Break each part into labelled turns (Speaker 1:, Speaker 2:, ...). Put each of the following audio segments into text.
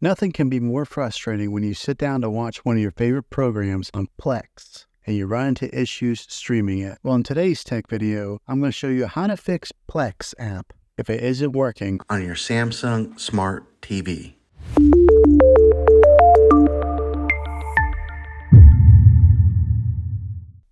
Speaker 1: Nothing can be more frustrating when you sit down to watch one of your favorite programs on Plex and you run into issues streaming it. Well, in today's tech video, I'm going to show you how to fix Plex app if it isn't working
Speaker 2: on your Samsung Smart TV.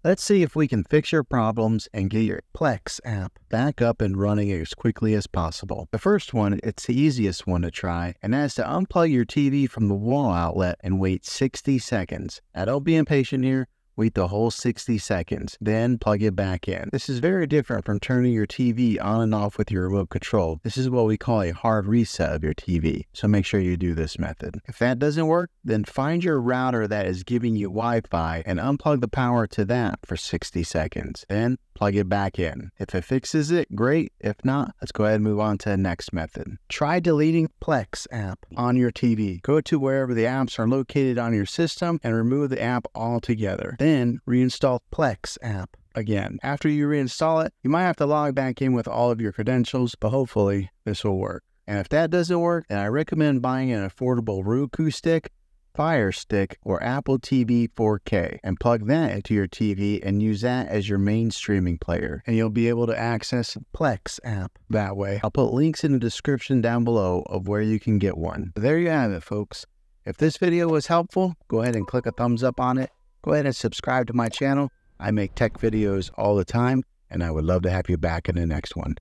Speaker 1: Let's see if we can fix your problems and get your Plex app back up and running as quickly as possible. The first one, it's the easiest one to try, and that's to unplug your TV from the wall outlet and wait 60 seconds. Now don't be impatient here. Wait the whole 60 seconds, then plug it back in. This is very different from turning your TV on and off with your remote control. This is what we call a hard reset of your TV, so make sure you do this method. If that doesn't work, then find your router that is giving you Wi-Fi and unplug the power to that for 60 seconds. Then plug it back in. If it fixes it, great. If not, let's go ahead and move on to the next method. Try deleting Plex app on your TV. Go to wherever the apps are located on your system and remove the app altogether. Then reinstall Plex app again. After you reinstall it, you might have to log back in with all of your credentials, but hopefully this will work. And if that doesn't work, then I recommend buying an affordable Roku stick, Fire Stick, or Apple TV 4K and plug that into your TV and use that as your main streaming player, and you'll be able to access Plex app that way. I'll put links in the description down below of where you can get one. There you have it, folks. If this video was helpful, go ahead and click a thumbs up on it. Go ahead and subscribe to my channel. I make tech videos all the time, and I would love to have you back in the next one.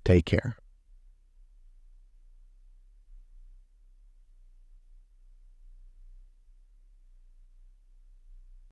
Speaker 1: Take care.